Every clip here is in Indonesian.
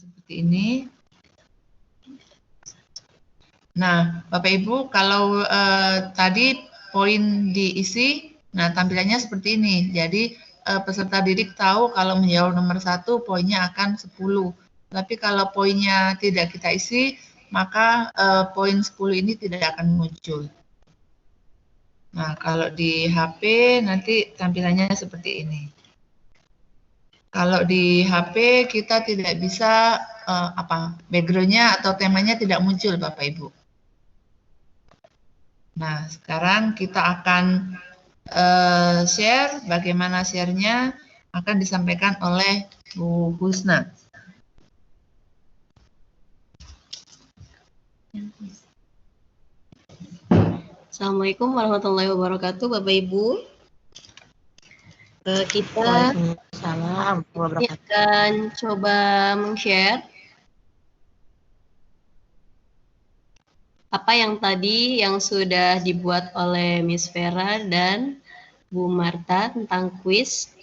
seperti ini. Nah, Bapak Ibu, kalau tadi poin diisi, nah tampilannya seperti ini. Jadi peserta didik tahu kalau menjawab nomor 1 poinnya akan 10. Tapi kalau poinnya tidak kita isi, maka poin 10 ini tidak akan muncul. Nah, kalau di HP nanti tampilannya seperti ini. Kalau di HP kita tidak bisa background-nya atau temanya tidak muncul, Bapak Ibu. Nah, sekarang kita akan share. Bagaimana share-nya akan disampaikan oleh Bu Husna. Assalamualaikum warahmatullahi wabarakatuh, Bapak Ibu. Kita akan coba meng-share apa yang tadi yang sudah dibuat oleh Miss Vera dan Bu Marta tentang kuis.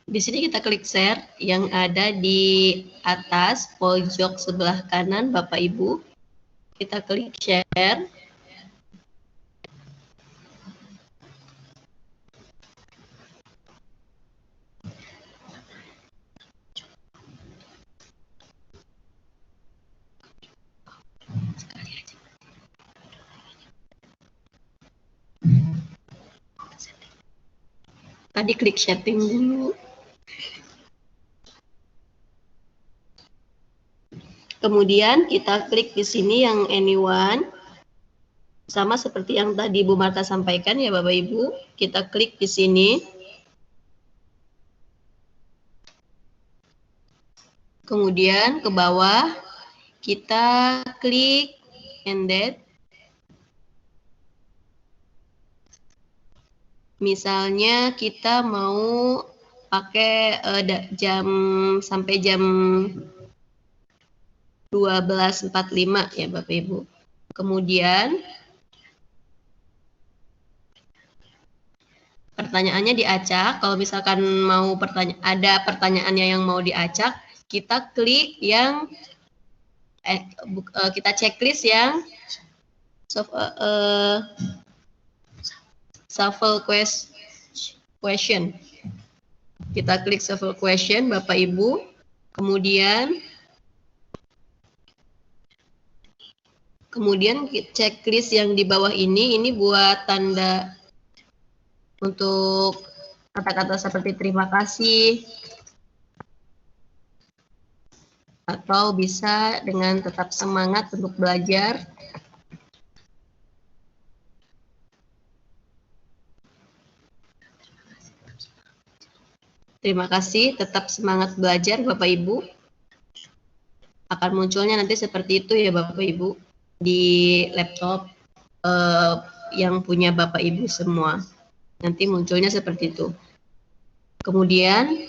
Di sini kita klik share yang ada di atas pojok sebelah kanan, Bapak Ibu. Kita klik share. Tadi klik setting dulu. Kemudian kita klik di sini yang anyone. Sama seperti yang tadi Bu Marta sampaikan ya Bapak Ibu. Kita klik di sini. Kemudian ke bawah kita klik ended. Misalnya kita mau pakai jam sampai jam 12.45 ya Bapak Ibu. Kemudian pertanyaannya diacak. Kalau misalkan mau ada pertanyaannya yang mau diacak, kita klik yang kita checklist yang shuffle question. Kita klik shuffle question Bapak Ibu. Kemudian checklist yang di bawah ini buat tanda untuk kata-kata seperti terima kasih, atau bisa dengan tetap semangat untuk belajar. Terima kasih, tetap semangat belajar Bapak Ibu. Akan munculnya nanti seperti itu ya Bapak Ibu di laptop yang punya Bapak Ibu semua. Nanti munculnya seperti itu. Kemudian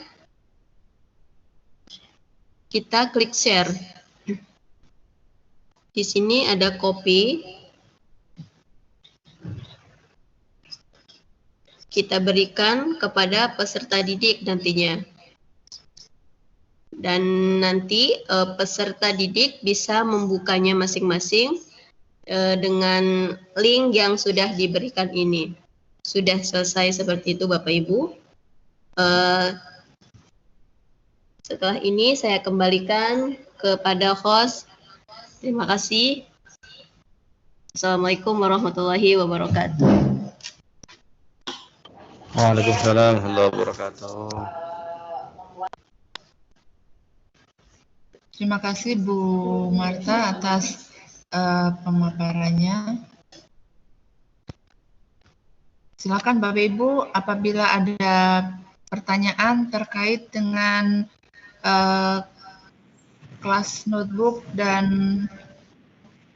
kita klik share. Di sini ada copy. Kita berikan kepada peserta didik nantinya. Dan nanti peserta didik bisa membukanya masing-masing dengan link yang sudah diberikan ini. Sudah selesai seperti itu Bapak Ibu. Setelah ini saya kembalikan kepada host. Terima kasih. Assalamualaikum warahmatullahi wabarakatuh. Waalaikumsalam warahmatullahi wabarakatuh. Terima kasih Bu Marta atas pemaparannya. Silakan Bapak Ibu, apabila ada pertanyaan terkait dengan kelas notebook dan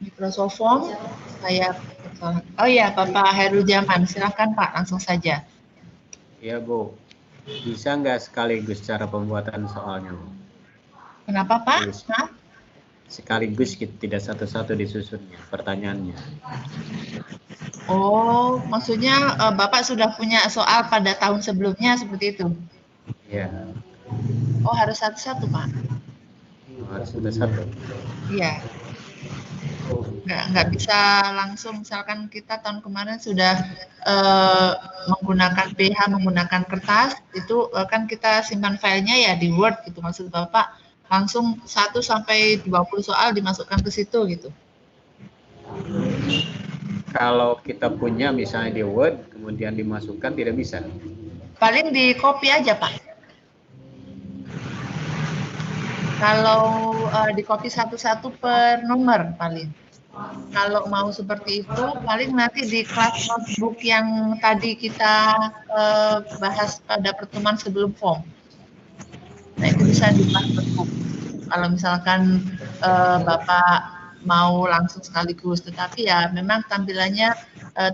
Microsoft Form, oh ya Bapak Hairul Jaman, silakan Pak, langsung saja. Iya Bu, bisa nggak sekaligus cara pembuatan soalnya Bu? Kenapa Pak? sekaligus kita tidak satu-satu disusunnya pertanyaannya. Oh, maksudnya Bapak sudah punya soal pada tahun sebelumnya seperti itu? Ya. Oh, harus satu-satu, Pak? Harus satu-satu. Iya. Nggak bisa langsung, misalkan kita tahun kemarin sudah menggunakan PH, menggunakan kertas, itu kan kita simpan filenya ya di Word gitu, maksud Bapak langsung 1 sampai 20 soal dimasukkan ke situ gitu. Kalau kita punya misalnya di Word, kemudian dimasukkan tidak bisa. Paling di copy aja, Pak. Kalau di copy satu-satu per nomor paling. Kalau mau seperti itu, paling nanti di kelas notebook yang tadi kita bahas pada pertemuan sebelum form. Nah, itu bisa di kelas notebook. Kalau misalkan Bapak mau langsung sekaligus, tetapi ya memang tampilannya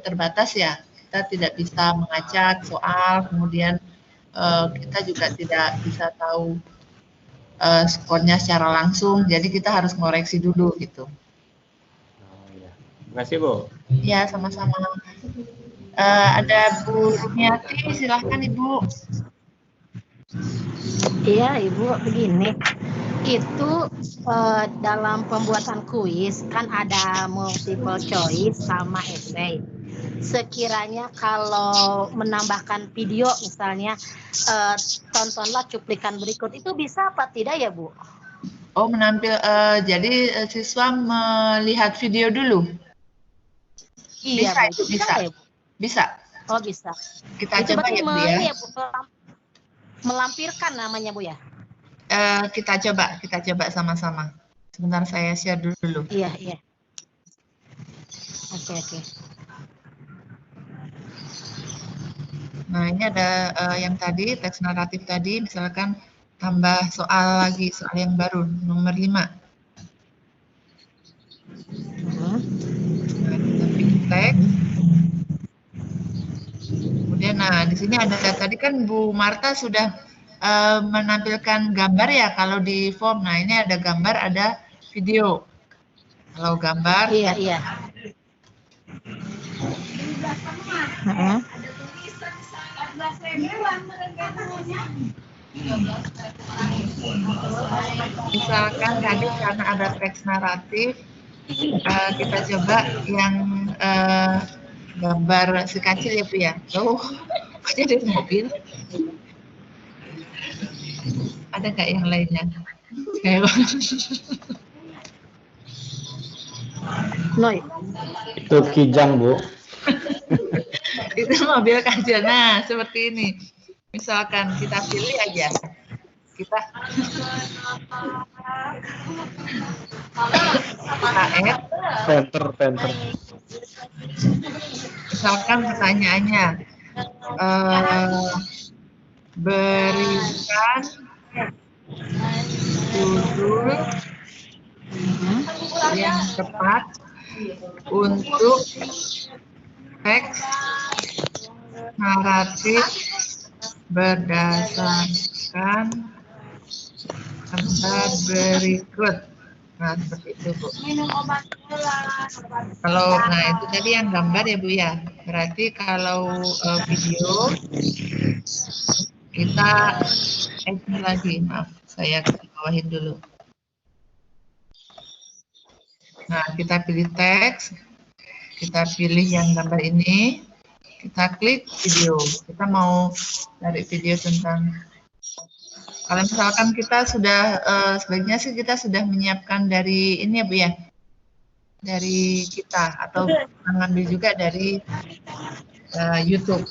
terbatas ya. Kita tidak bisa mengacak soal, kemudian kita juga tidak bisa tahu skornya secara langsung, jadi kita harus ngoreksi dulu gitu. Terima kasih, Bu. Ya, sama-sama. Ada Bu Rumiati, silahkan Ibu. Iya, Ibu, begini. Itu dalam pembuatan kuis kan ada multiple choice sama essay. Sekiranya kalau menambahkan video misalnya, tontonlah cuplikan berikut, itu bisa apa tidak ya, Bu? Oh, jadi siswa melihat video dulu? Iya, Bisa, Bu. itu bisa. Ya, Bu? Bisa. Oh, bisa. Kita itu coba ya, Bu ya. Bu, melampirkan namanya, Bu ya? Kita coba sama-sama. Sebentar saya share dulu. Iya. Oke. Nah, ini ada yang tadi, teks naratif tadi, misalkan tambah soal lagi, soal yang baru, nomor 5. Nah, kita pilih teks. Kemudian, nah di sini ada tadi kan Bu Marta sudah menampilkan gambar ya kalau di form. Nah, ini ada gambar, ada video. Kalau gambar. Iya. Misalkan tadi karena ada teks naratif, kita coba yang gambar si kecil ya Bu ya. Oh, kok jadi mobil? Ada nggak yang lainnya? Itu Kijang, Bu. Itu mobil kecil. Nah, seperti ini. Misalkan kita pilih aja. Kita add. Penter. Misalkan pertanyaannya, berikan judul yang tepat untuk teks naratif berdasarkan gambar berikut. Nah, seperti itu, Bu. Kalau, nah itu tadi yang gambar ya, Bu ya. Berarti kalau video, kita ini lagi, maaf, saya bawahin dulu. Nah, kita pilih teks, kita pilih yang gambar ini, kita klik video. Kita mau cari video tentang, kalau misalkan kita sudah, sebaiknya sih kita sudah menyiapkan dari ini ya Bu ya, dari kita, atau mengambil juga dari YouTube.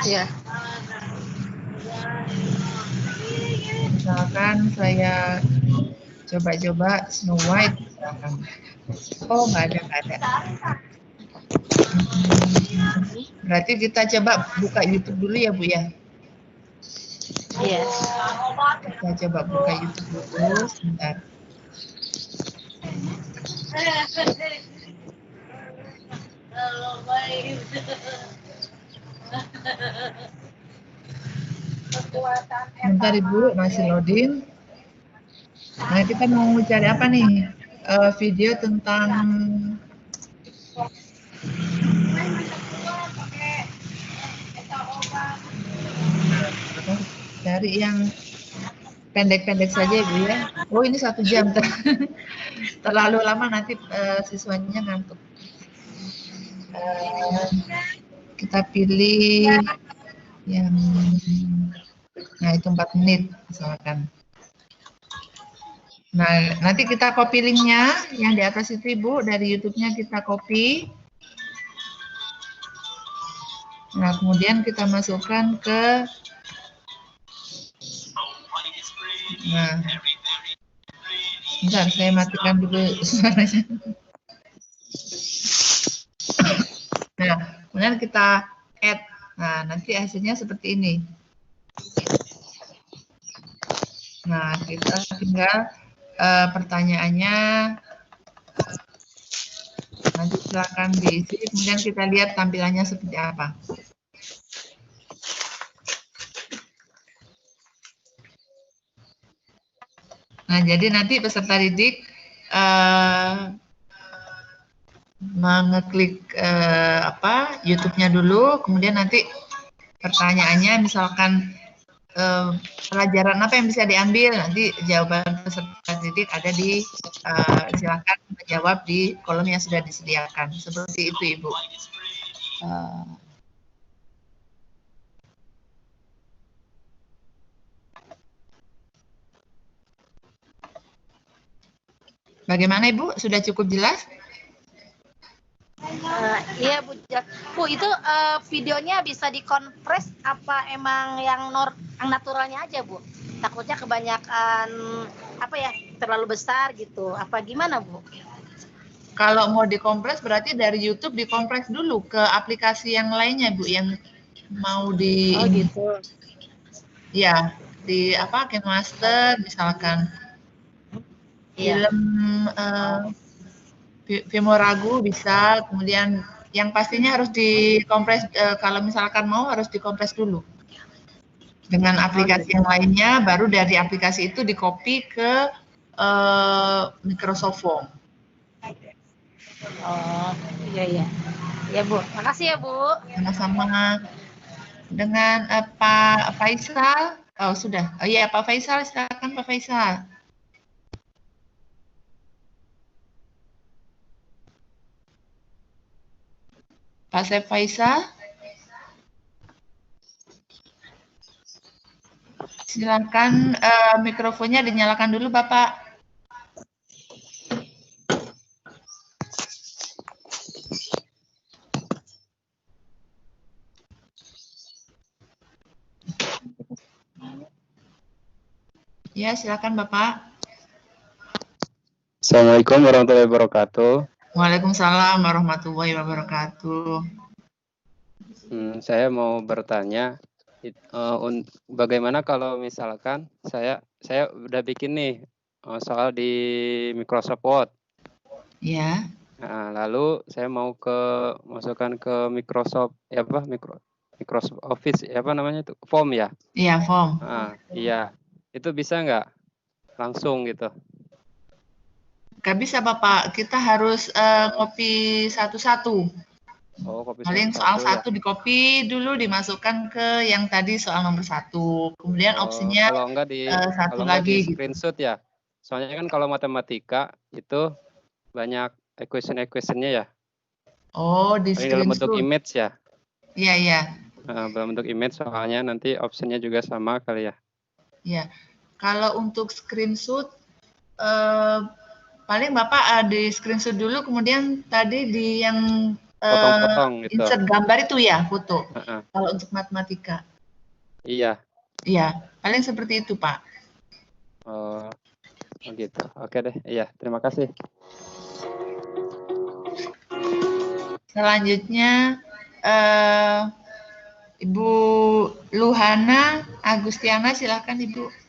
Iya. Misalkan saya coba Snow White misalkan. Oh, nggak ada. Berarti kita coba buka YouTube dulu ya Bu ya. Iya. Kita coba buka YouTube dulu sebentar. Bentar Ibu, masih loading. Nah, kita mau cari apa nih? Video tentang cari yang pendek-pendek saja, Ibu ya. Oh, ini 1 jam. Terlalu lama nanti siswanya ngantuk. Kita pilih yang, nah itu 4 menit misalkan. Nah, nanti kita copy linknya yang di atas itu, Ibu, dari YouTube-nya kita copy. Nah, kemudian kita masukkan ke, nah, bentar, saya matikan dulu suaranya. Nah, kemudian kita add. Nah, nanti hasilnya seperti ini. Nah, kita tinggal pertanyaannya nanti silakan diisi, kemudian kita lihat tampilannya seperti apa. Nah, jadi nanti peserta didik mengeklik YouTube-nya dulu, kemudian nanti pertanyaannya misalkan pelajaran apa yang bisa diambil, nanti jawaban peserta didik ada di silakan menjawab di kolom yang sudah disediakan. Seperti itu, Ibu. Bagaimana, Ibu? Sudah cukup jelas? Iya Bu, Bu itu videonya bisa dikompres apa emang yang naturalnya aja Bu? Takutnya kebanyakan terlalu besar gitu. Apa gimana Bu? Kalau mau dikompres berarti dari YouTube dikompres dulu ke aplikasi yang lainnya Bu, yang mau di. Oh gitu. Ya, di KineMaster misalkan. Iya. Film Vimoragu bisa, kemudian yang pastinya harus dikompres, kalau misalkan mau harus dikompres dulu dengan aplikasi yang lainnya, baru dari aplikasi itu di-copy ke Microsoft Form. Oh iya. Ya Bu, makasih ya Bu. Sama-sama. Dengan Pak Faisal, oh sudah, oh iya Pak Faisal, silakan Pak Faisal. Pak Sep Faisal, silakan mikrofonnya dinyalakan dulu Bapak. Ya, silakan Bapak. Assalamualaikum warahmatullahi wabarakatuh. Waalaikumsalam warahmatullahi wabarakatuh. Saya mau bertanya, bagaimana kalau misalkan saya udah bikin nih soal di Microsoft Word. Ya. Nah, lalu saya mau masukkan ke Microsoft Microsoft Office, apa namanya itu, form ya? Iya, form. Nah, iya, itu bisa nggak langsung gitu? Nggak bisa Bapak, kita harus copy satu-satu. Oh, copy Paling satu-satu soal satu di-copy dulu, dimasukkan ke yang tadi soal nomor 1. Kemudian opsinya kalau enggak satu lagi di screenshot gitu. Ya. Soalnya kan kalau matematika itu banyak equation-nya ya. Oh, di screenshot. Dalam bentuk image ya. Iya. Dalam bentuk image soalnya nanti optionnya juga sama kali ya. Iya. Kalau untuk screenshot paling Bapak di screenshot dulu, kemudian tadi di yang potong-potong gitu. Insert gambar itu ya, foto. Kalau untuk matematika. Iya. Iya, paling seperti itu, Pak. Oh, gitu. Oke deh. Iya, terima kasih. Selanjutnya Ibu Luhana Agustiana, silakan Ibu.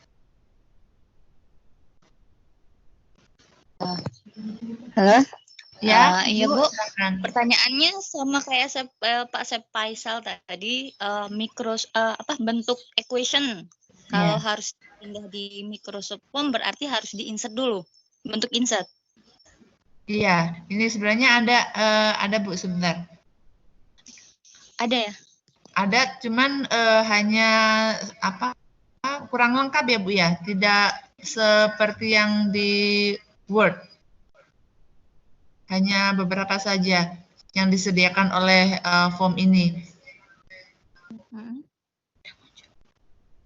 Halo? Ya, iya Bu. Silakan. Pertanyaannya sama kayak Pak Sep Faisal tadi, bentuk equation. Kalau Ya. harus pindah di Microsoft Form berarti harus di-insert dulu. Bentuk insert. Iya, ini sebenarnya ada Bu sebentar. Ada ya? Ada, cuman hanya apa kurang lengkap ya Bu ya, tidak seperti yang di Word. Hanya beberapa saja yang disediakan oleh form ini.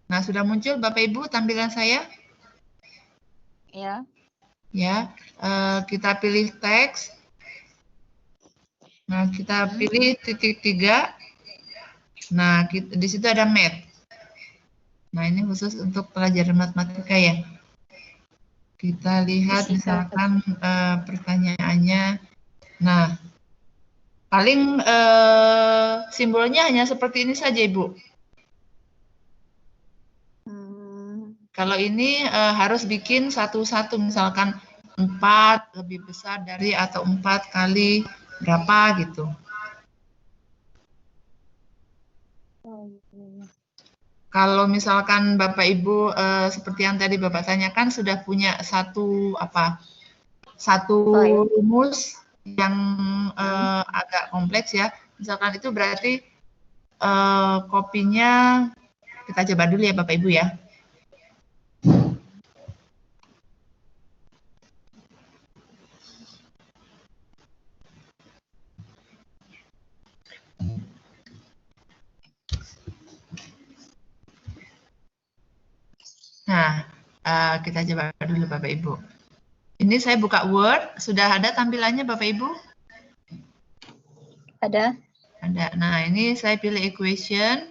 Nah, sudah muncul Bapak Ibu tampilan saya? Ya. Ya, kita pilih teks. Nah, kita pilih titik 3. Nah, di situ ada math. Nah, ini khusus untuk pelajaran matematika ya. Kita lihat misalkan pertanyaannya. Nah, paling simbolnya hanya seperti ini saja, Ibu. Kalau ini harus bikin satu-satu, misalkan 4 lebih besar dari atau 4 kali berapa gitu. Kalau misalkan Bapak Ibu seperti yang tadi Bapak tanyakan sudah punya satu rumus yang agak kompleks ya. Misalkan itu berarti kopinya kita coba dulu ya Bapak Ibu ya. Nah, kita coba dulu Bapak Ibu. Ini saya buka Word, sudah ada tampilannya Bapak Ibu? Ada. Ada. Nah, ini saya pilih equation.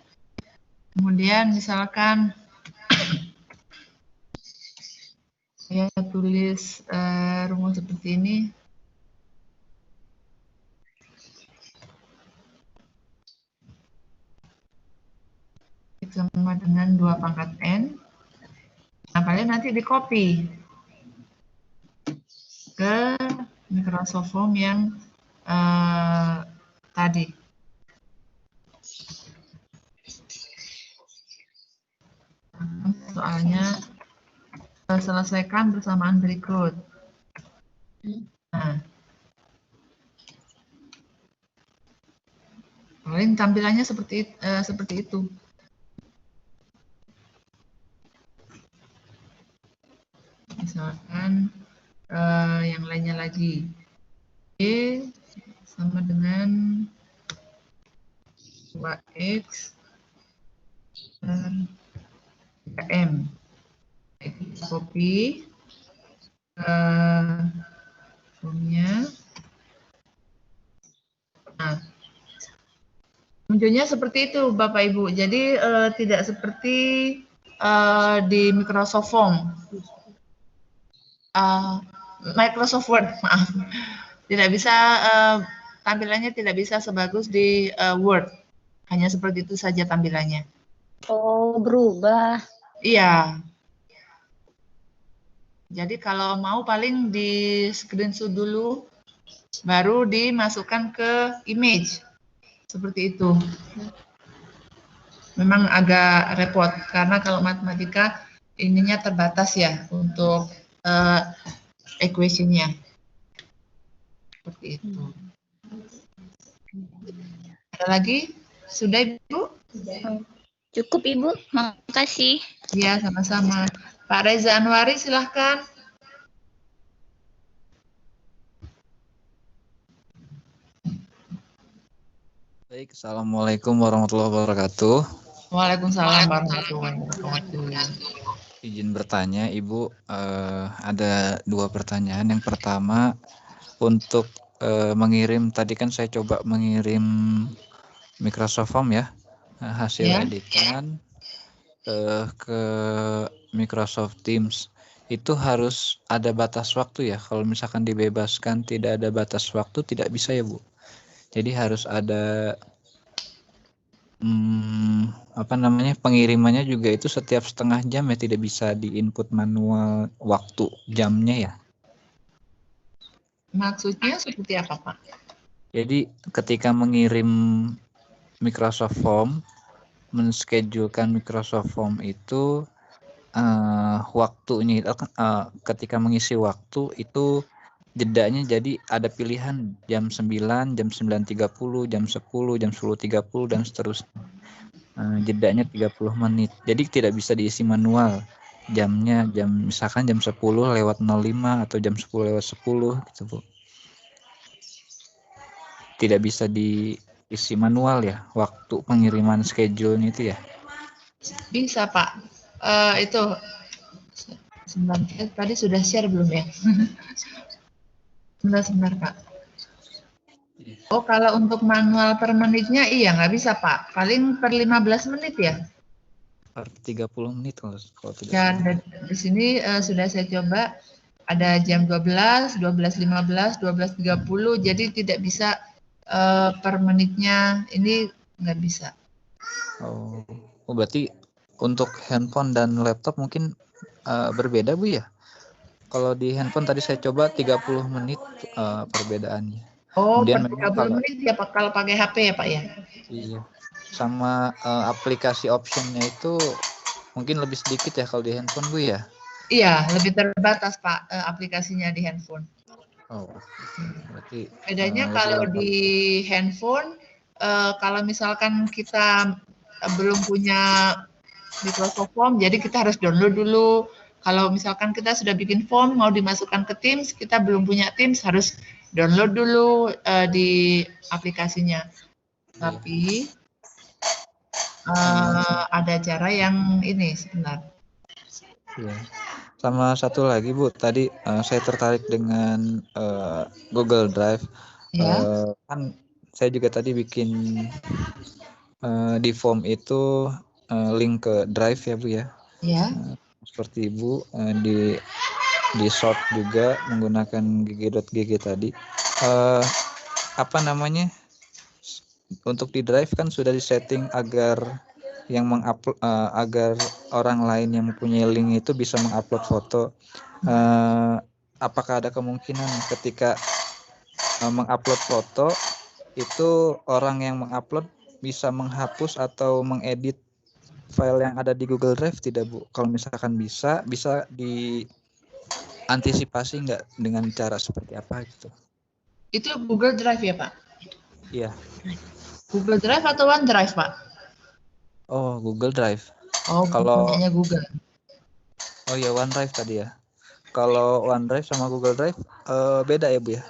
Kemudian misalkan saya tulis rumus seperti ini. Sama dengan 2 pangkat N. Nah, kalian nanti di copy ke Microsoft Form yang tadi. Soalnya selesaikan bersamaan berikut. Nah, paling tampilannya seperti itu. Misalkan yang lainnya lagi. Y sama dengan 2X dan 3M. Kita copy formnya. Nah, munculnya seperti itu Bapak Ibu. Jadi tidak seperti di Microsoft Form. Microsoft Word, maaf. Tidak bisa tampilannya tidak bisa sebagus di Word. Hanya seperti itu saja tampilannya. Oh, berubah. Iya. Jadi kalau mau paling di screenshot dulu, baru dimasukkan ke image. Seperti itu. Memang agak repot, karena kalau matematika ininya terbatas ya untuk equation-nya. Seperti itu. Ada lagi? Sudah Ibu? Cukup Ibu, makasih. Ya, sama-sama. Pak Reza Anwari, silahkan. Baik, Assalamualaikum warahmatullahi wabarakatuh. Waalaikumsalam warahmatullahi wabarakatuh. Izin bertanya, Ibu, ada 2 pertanyaan. Yang pertama, untuk mengirim, tadi kan saya coba mengirim Microsoft Form ya, hasil editan ke Microsoft Teams. Itu harus ada batas waktu ya. Kalau misalkan dibebaskan tidak ada batas waktu, tidak bisa ya Bu. Jadi harus ada pengirimannya juga itu setiap setengah jam ya, tidak bisa di input manual waktu jamnya ya. Maksudnya seperti apa Pak? Jadi ketika mengirim Microsoft Form, menschedulekan Microsoft Form itu waktunya ketika mengisi waktu itu jedanya jadi ada pilihan jam 9, jam 9.30, jam 10, jam 10.30 dan seterusnya. Jedanya 30 menit. Jadi tidak bisa diisi manual. Jamnya misalkan jam 10:05 atau jam 10:10 gitu, Bu. Tidak bisa diisi manual ya, waktu pengiriman schedule-nya itu ya. Bisa, Pak. Itu tadi sudah share belum ya? Sebentar, Pak. Oh, kalau untuk manual per menitnya iya nggak bisa, Pak. Paling per 15 menit ya? Per 30 menit kalau tidak Ya, salah. di sini sudah saya coba ada jam 12, 12.15, 12.30, jadi tidak bisa per menitnya, ini nggak bisa. Oh, berarti untuk handphone dan laptop mungkin berbeda, Bu ya? Kalau di handphone tadi saya coba 30 menit perbedaannya. Oh, Kemudian per memang 30 menit ya Pak, kalau pakai HP ya Pak ya? Iya. Sama aplikasi optionnya itu mungkin lebih sedikit ya kalau di handphone, Bu ya? Iya, lebih terbatas Pak aplikasinya di handphone. Oh, berarti Bedanya lebih kalau lengkap. di handphone, kalau misalkan kita belum punya Microsoft Form, jadi kita harus download dulu. Kalau misalkan kita sudah bikin form, mau dimasukkan ke Teams, kita belum punya Teams, harus download dulu di aplikasinya. Tapi ada cara yang ini sebentar. Ya. Sama satu lagi, Bu, tadi saya tertarik dengan Google Drive. Ya. Kan saya juga tadi bikin di form itu link ke Drive ya, Bu ya. Ya. Seperti Ibu di short juga menggunakan gg.gg tadi. Apa namanya? Untuk di Drive kan sudah disetting agar yang agar orang lain yang mempunyai link itu bisa mengupload foto. Apakah ada kemungkinan ketika mengupload foto itu orang yang mengupload bisa menghapus atau mengedit file yang ada di Google Drive tidak, Bu? Kalau misalkan bisa diantisipasi nggak dengan cara seperti apa gitu? Itu Google Drive ya Pak? Iya. Google Drive atau OneDrive Pak? Oh, Google Drive. Oh, kalau punyanya Google. Oh ya, OneDrive tadi ya. Kalau OneDrive sama Google Drive beda ya, Bu ya?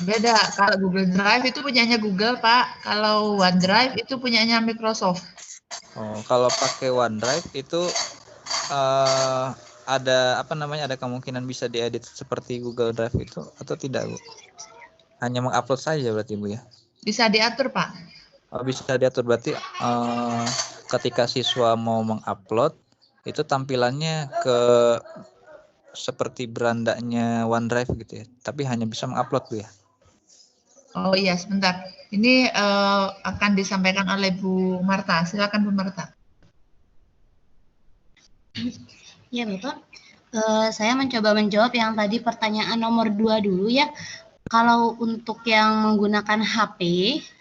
Beda. Kalau Google Drive itu punyanya Google, Pak. Kalau OneDrive itu punyanya Microsoft. Oh, kalau pakai OneDrive itu ada ada kemungkinan bisa diedit seperti Google Drive itu atau tidak, Bu? Hanya mengupload saja berarti, Bu ya? Bisa diatur, Pak. Oh, bisa diatur berarti ketika siswa mau mengupload itu tampilannya seperti berandanya OneDrive gitu ya, tapi hanya bisa mengupload, Bu ya? Oh iya, sebentar. Ini akan disampaikan oleh Bu Marta. Silakan Bu Marta. Ya, Bapak. Saya mencoba menjawab yang tadi pertanyaan nomor 2 dulu ya. Kalau untuk yang menggunakan HP,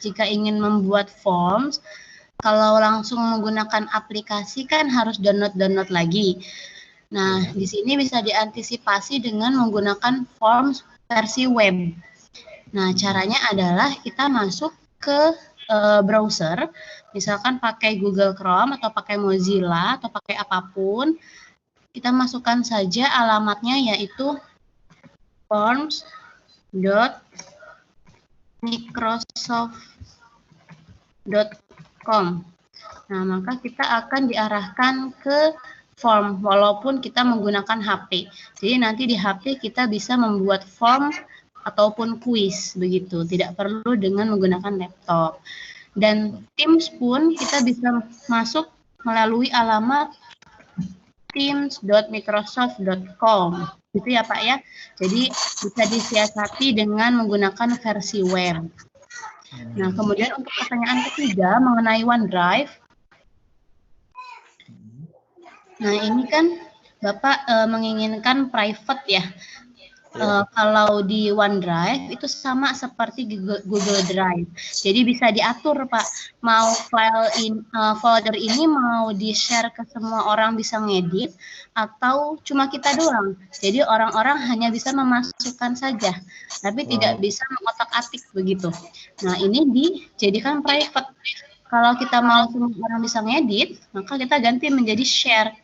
jika ingin membuat forms, kalau langsung menggunakan aplikasi kan harus download lagi. Nah, di sini bisa diantisipasi dengan menggunakan forms versi web. Nah, caranya adalah kita masuk ke browser, misalkan pakai Google Chrome atau pakai Mozilla atau pakai apapun, kita masukkan saja alamatnya yaitu forms.microsoft.com. Nah, maka kita akan diarahkan ke form walaupun kita menggunakan HP. Jadi nanti di HP kita bisa membuat form ataupun kuis begitu, tidak perlu dengan menggunakan laptop. Dan Teams pun kita bisa masuk melalui alamat teams.microsoft.com. Gitu ya Pak ya. Jadi bisa disiasati dengan menggunakan versi web. Nah, kemudian untuk pertanyaan ketiga mengenai OneDrive. Nah, ini kan Bapak menginginkan private ya. Kalau di OneDrive itu sama seperti Google Drive. Jadi bisa diatur Pak, mau folder ini mau di-share ke semua orang bisa ngedit atau cuma kita doang. Jadi orang-orang hanya bisa memasukkan saja, tapi tidak bisa mengotak-atik begitu. Nah ini dijadikan private. Kalau kita mau semua orang bisa ngedit, maka kita ganti menjadi share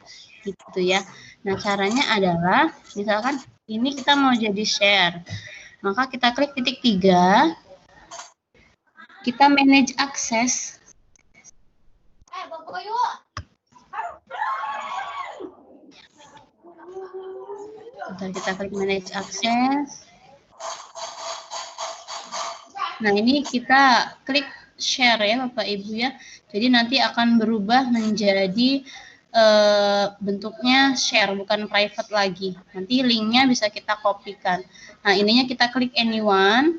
gitu ya. Nah caranya adalah misalkan ini kita mau jadi share, maka kita klik titik 3, kita manage akses. Bentar, kita klik manage akses. Nah ini kita klik share ya Bapak Ibu ya. Jadi nanti akan berubah menjadi bentuknya share, bukan private lagi. Nanti linknya bisa kita kopikan. Nah ininya kita klik anyone,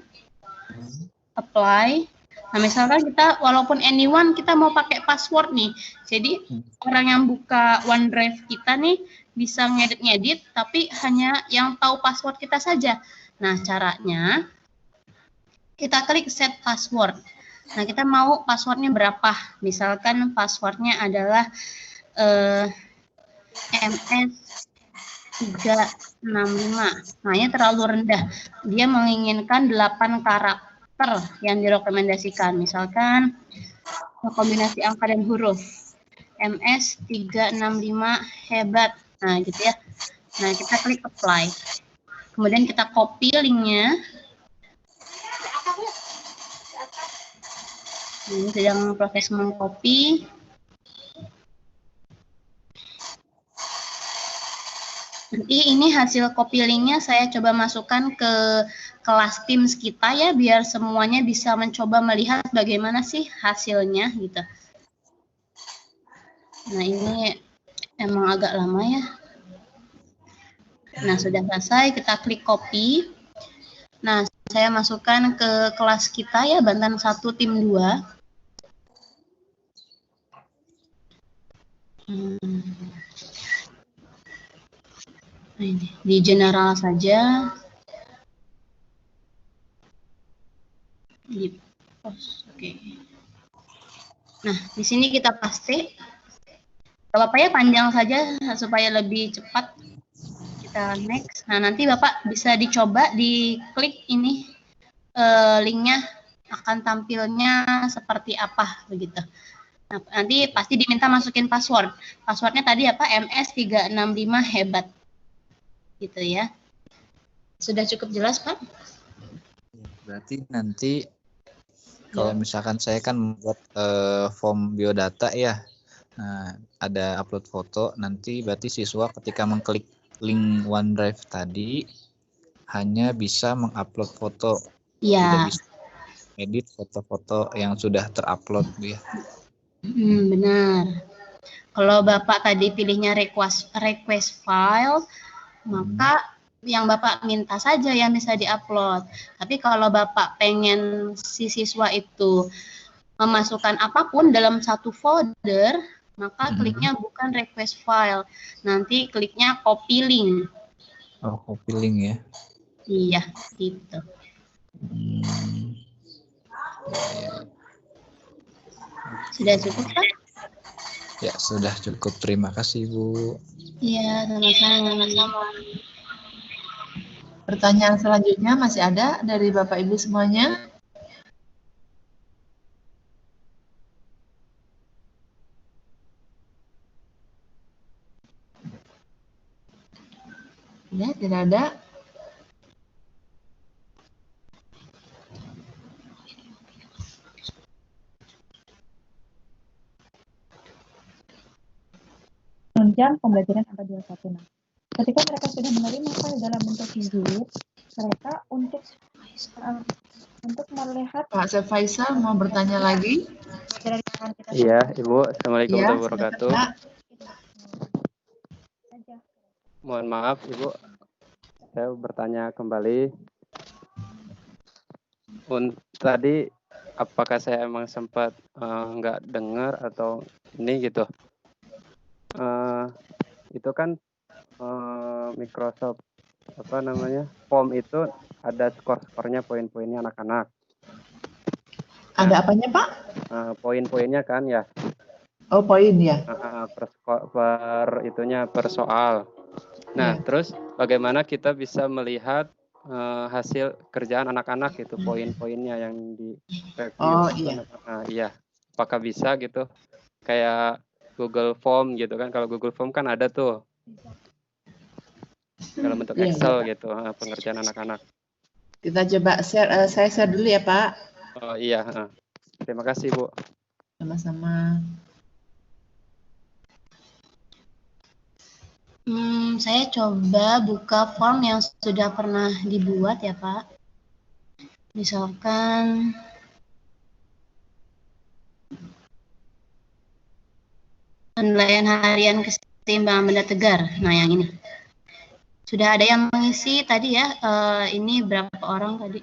apply. Nah misalkan kita walaupun anyone kita mau pakai password nih, jadi orang yang buka OneDrive kita nih bisa ngedit-ngedit, tapi hanya yang tahu password kita saja. Nah caranya kita klik set password. Nah kita mau passwordnya berapa? Misalkan passwordnya adalah MS365. Nah, ini terlalu rendah. Dia menginginkan 8 karakter yang direkomendasikan. Misalkan kombinasi angka dan huruf. MS365 hebat. Nah, gitu ya. Nah, kita klik apply. Kemudian kita copy linknya. Ini sedang proses mengcopy. Nanti ini hasil copy linknya saya coba masukkan ke kelas Teams kita ya, biar semuanya bisa mencoba melihat bagaimana sih hasilnya gitu. Nah ini emang agak lama ya. Nah sudah selesai, kita klik copy. Nah saya masukkan ke kelas kita ya, Banten 1 tim 2. Di general saja, di post, oke. Nah di sini kita paste, Bapak ya panjang saja supaya lebih cepat. Kita next. Nah nanti Bapak bisa dicoba diklik ini linknya akan tampilnya seperti apa begitu. Nah, nanti pasti diminta masukin password. Passwordnya tadi apa? MS365 hebat. Gitu ya. Sudah cukup jelas, Pak? Berarti nanti kalau misalkan saya kan membuat form biodata ya, nah ada upload foto, nanti berarti siswa ketika mengklik link OneDrive tadi hanya bisa mengupload foto, tidak bisa edit foto-foto yang sudah terupload, Bu ya. Benar. Kalau Bapak tadi pilihnya request file, maka yang Bapak minta saja yang bisa diupload. Tapi kalau Bapak pengen si siswa itu memasukkan apapun dalam satu folder, maka kliknya bukan request file. Nanti kliknya copy link. Oh, copy link ya. Iya, gitu. Sudah cukup, Pak? Ya, sudah cukup. Terima kasih, Bu. Iya, sama-sama. Pertanyaan selanjutnya masih ada dari Bapak Ibu semuanya? Ya, tidak ada. Menunjang pembelajaran angka 21. Ketika mereka sudah menerima file dalam bentuk zip, mereka untuk melihat. Pak Chef Faisal mau bertanya lagi? Iya, Ibu. Assalamualaikum warahmatullahi wabarakatuh. Mohon maaf, Ibu. Saya bertanya kembali. Tadi apakah saya emang sempat nggak dengar atau ini gitu? Itu kan Microsoft apa namanya form itu ada skor-skornya, poin-poinnya anak-anak. Ada apanya Pak? Poin-poinnya kan ya. Oh poin ya. Per soal. Nah, terus bagaimana kita bisa melihat hasil kerjaan anak-anak itu poin-poinnya yang di review. Oh iya. Iya. Apakah bisa gitu? Kayak Google Form gitu kan? Kalau Google Form kan ada tuh dalam bentuk Excel gitu pengerjaan anak-anak. Kita coba share. Saya share dulu ya Pak. Oh iya. Terima kasih Bu. Sama-sama. Saya coba buka form yang sudah pernah dibuat ya Pak. Misalkan penilaian harian keseimbangan benda tegar. Nah yang ini. Sudah ada yang mengisi tadi ya. Ini berapa orang tadi?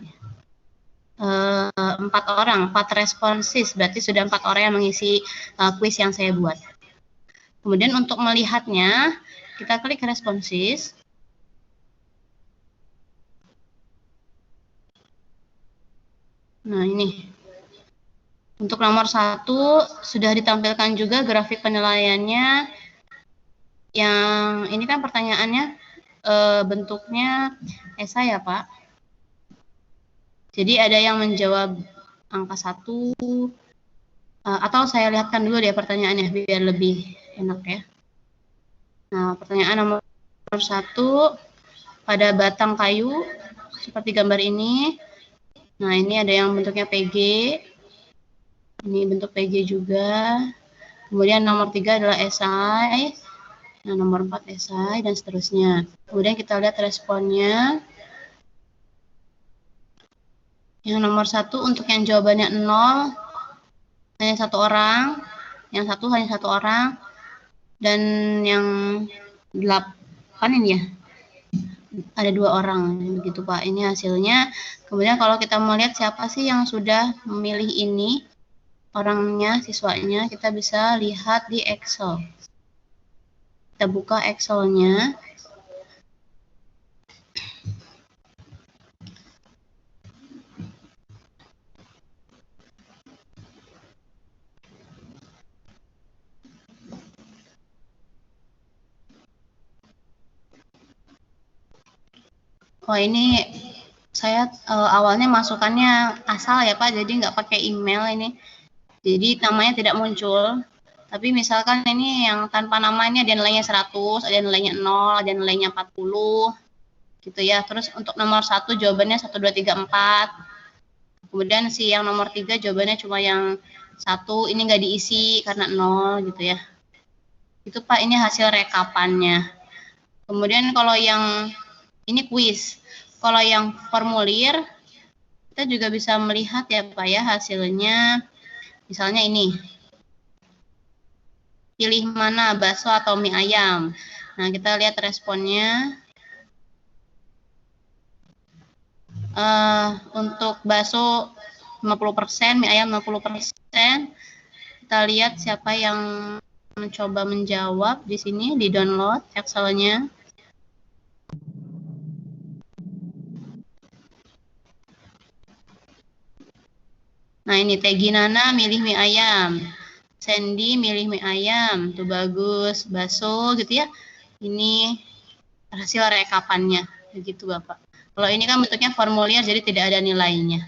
4 orang, 4 responsis. Berarti sudah 4 orang yang mengisi kuis yang saya buat. Kemudian untuk melihatnya, kita klik responsis. Nah ini. Untuk nomor 1 sudah ditampilkan juga grafik penilaiannya. Yang ini kan pertanyaannya bentuknya esai ya Pak. Jadi ada yang menjawab angka 1. Atau saya lihatkan dulu deh pertanyaannya biar lebih enak ya. Nah pertanyaan nomor 1, pada batang kayu seperti gambar ini. Nah ini ada yang bentuknya PG. Ini bentuk PG juga. Kemudian nomor 3 adalah esai. Nah nomor 4 esai dan seterusnya. Kemudian kita lihat responnya. Yang nomor 1 untuk yang jawabannya 0 hanya 1 orang, yang 1 hanya 1 orang, dan yang 8 ini ya ada 2 orang begitu Pak. Ini hasilnya. Kemudian kalau kita mau lihat siapa sih yang sudah memilih ini orangnya, siswanya, kita bisa lihat di Excel. Kita buka Excel-nya. Oh ini saya awalnya masukannya asal ya Pak, jadi nggak pakai email ini. Jadi namanya tidak muncul. Tapi misalkan ini yang tanpa namanya ada nilainya 100, ada nilainya 0, ada nilainya 40. Gitu ya. Terus untuk nomor 1 jawabannya 1, 2, 3, 4. Kemudian si yang nomor 3 jawabannya cuma yang 1, ini nggak diisi karena 0 gitu ya. Itu Pak, ini hasil rekapannya. Kemudian kalau yang ini kuis. Kalau yang formulir, kita juga bisa melihat ya Pak ya hasilnya. Misalnya ini. Pilih mana, bakso atau mie ayam. Nah, kita lihat responnya. Untuk bakso 50%, mie ayam 50%. Kita lihat siapa yang mencoba menjawab di sini, di download Excel-nya. Nah ini Tegi Nana milih mie ayam, Sandy milih mie ayam, tuh bagus, bakso gitu ya. Ini hasil rekapannya, begitu Bapak. Kalau ini kan bentuknya formulir, jadi tidak ada nilainya.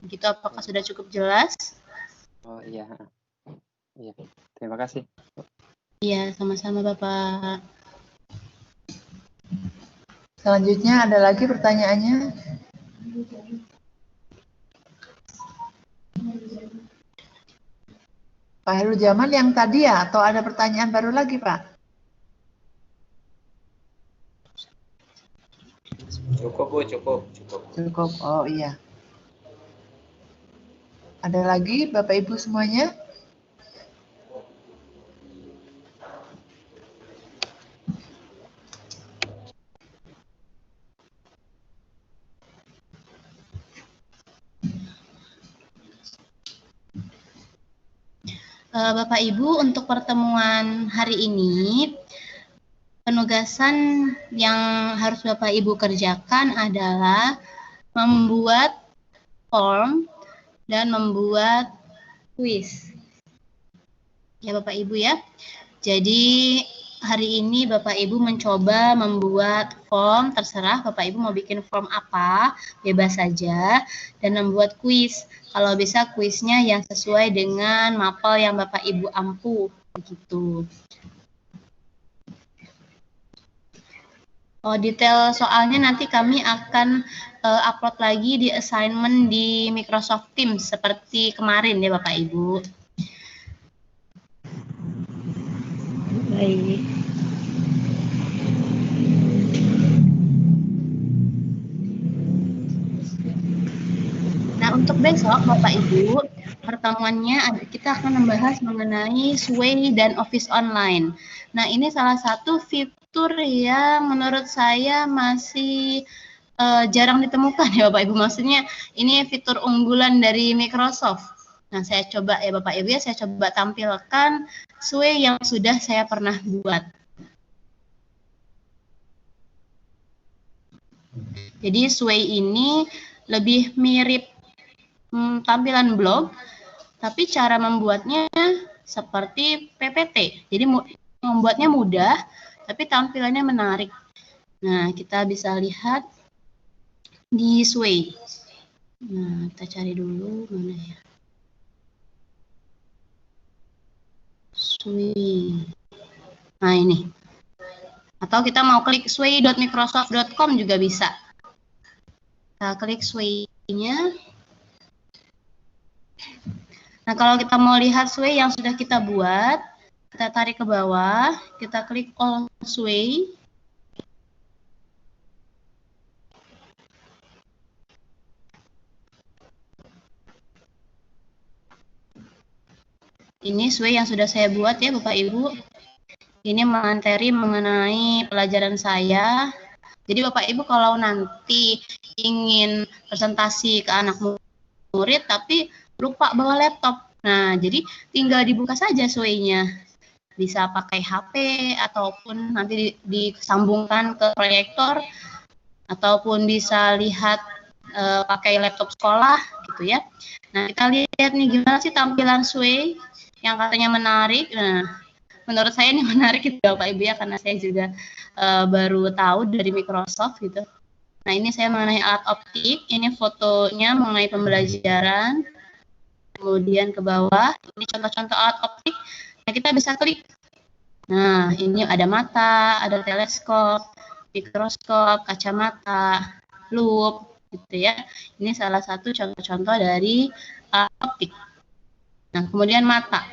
Begitu, apakah sudah cukup jelas? Oh iya, iya. Terima kasih. Iya, sama-sama Bapak. Selanjutnya ada lagi pertanyaannya? Pak Heru Jaman yang tadi ya, atau ada pertanyaan baru lagi Pak? Cukup Bu, cukup. Cukup, oh iya. Ada lagi Bapak Ibu semuanya? Bapak Ibu, untuk pertemuan hari ini penugasan yang harus Bapak Ibu kerjakan adalah membuat form dan membuat kuis. Ya Bapak Ibu ya. Jadi hari ini Bapak Ibu mencoba membuat form, terserah Bapak Ibu mau bikin form apa, bebas saja, dan membuat kuis. Kalau bisa kuisnya yang sesuai dengan mapel yang Bapak Ibu ampu, begitu. Detail soalnya nanti kami akan upload lagi di assignment di Microsoft Teams seperti kemarin ya Bapak Ibu. Baik. Nah, untuk besok Bapak Ibu, pertemuannya kita akan membahas mengenai Sway dan Office Online. Nah, ini salah satu fitur yang menurut saya masih jarang ditemukan ya Bapak Ibu. Maksudnya ini fitur unggulan dari Microsoft. Nah, saya coba ya Bapak Ibu ya, saya coba tampilkan Sway yang sudah saya pernah buat. Jadi Sway ini lebih mirip tampilan blog, tapi cara membuatnya seperti PPT. Jadi membuatnya mudah, tapi tampilannya menarik. Nah, kita bisa lihat di Sway. Nah, kita cari dulu mana ya. Sway. Nah, ini. Atau kita mau klik sway.microsoft.com juga bisa. Kita klik Sway-nya. Nah, kalau kita mau lihat Sway yang sudah kita buat, kita tarik ke bawah, kita klik All Sway. Ini Sway yang sudah saya buat ya Bapak Ibu. Ini materi mengenai pelajaran saya. Jadi Bapak Ibu kalau nanti ingin presentasi ke anak murid tapi lupa bawa laptop. Nah, jadi tinggal dibuka saja Sway-nya. Bisa pakai HP ataupun nanti disambungkan ke proyektor ataupun bisa lihat pakai laptop sekolah gitu ya. Nah, kita lihat nih gimana sih tampilan Sway yang katanya menarik. Nah, menurut saya ini menarik gitu Bapak Ibu ya, karena saya juga baru tahu dari Microsoft gitu. Nah, ini saya mengenai alat optik, ini fotonya mengenai pembelajaran. Kemudian ke bawah, ini contoh-contoh alat optik. Nah, kita bisa klik. Nah, ini ada mata, ada teleskop, mikroskop, kacamata, lup, gitu ya. Ini salah satu contoh-contoh dari alat optik. Nah, kemudian mata.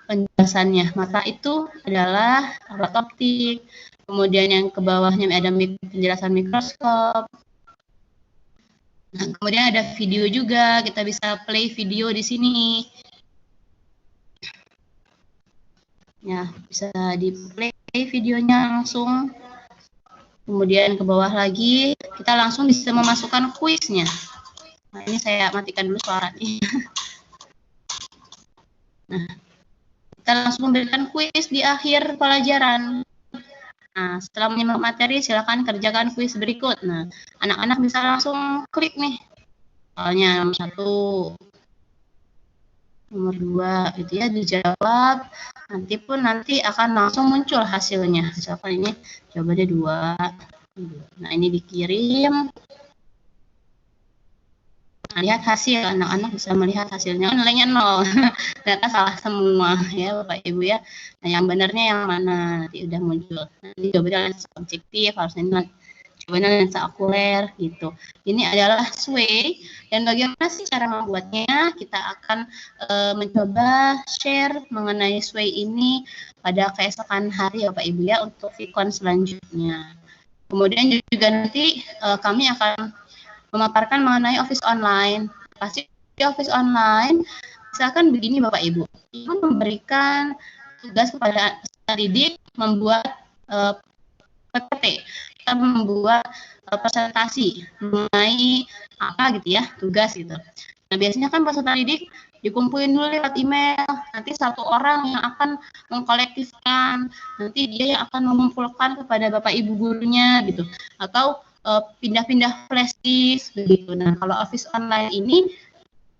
Penjelasannya, mata itu adalah alat optik. Kemudian yang ke bawahnya ada penjelasan mikroskop. Nah, kemudian ada video juga, kita bisa play video di sini. Ya, bisa di play videonya langsung. Kemudian ke bawah lagi, kita langsung bisa memasukkan kuisnya. Nah, ini saya matikan dulu suaranya. Nah, kita langsung memberikan kuis di akhir pelajaran. Nah, setelah menyimak materi, silakan kerjakan kuis berikut. Nah, anak-anak bisa langsung klik nih. Soalnya nomor 1, nomor 2, gitu ya, dijawab. Nanti akan langsung muncul hasilnya. Misalkan ini jawabannya 2. Nah, ini dikirim. Nah, lihat hasil, anak-anak bisa melihat hasilnya. Nilainya 0. Ternyata salah semua ya Bapak Ibu ya. Nah, yang benarnya yang mana? Nanti udah muncul. Nanti jawabannya lensa objektif, harusnya jawabannya lensa okuler gitu. Ini adalah Sway, dan bagaimana sih cara membuatnya? Kita akan mencoba share mengenai Sway ini pada keesokan hari ya Bapak Ibu ya, untuk VCon selanjutnya. Kemudian juga nanti kami akan memaparkan mengenai Office Online. Pasti di Office Online, misalkan begini Bapak Ibu, Ibu memberikan tugas kepada peserta didik membuat PPT, kita membuat presentasi mengenai apa gitu ya, tugas gitu. Nah, biasanya kan peserta didik dikumpulin dulu lewat email. Nanti satu orang yang akan mengkolektifkan, nanti dia yang akan mengumpulkan kepada Bapak Ibu gurunya gitu. Atau pindah-pindah flash disk begitu. Nah, kalau Office Online ini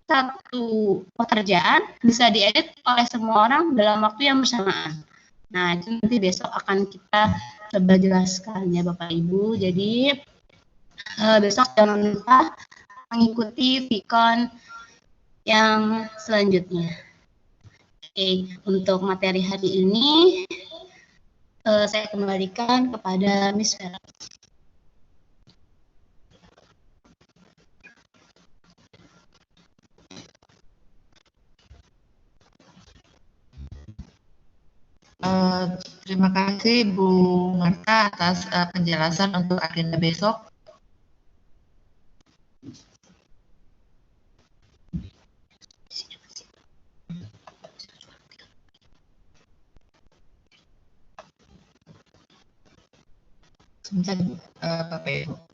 satu pekerjaan bisa diedit oleh semua orang dalam waktu yang bersamaan. Nah, itu nanti besok akan kita coba jelaskan ya Bapak Ibu. Jadi besok jangan lupa mengikuti VCon yang selanjutnya. Oke, untuk materi hari ini saya kembalikan kepada Miss Vera. Terima kasih Bu Marta atas penjelasan untuk agenda besok. Sebentar, Bapak Ibu.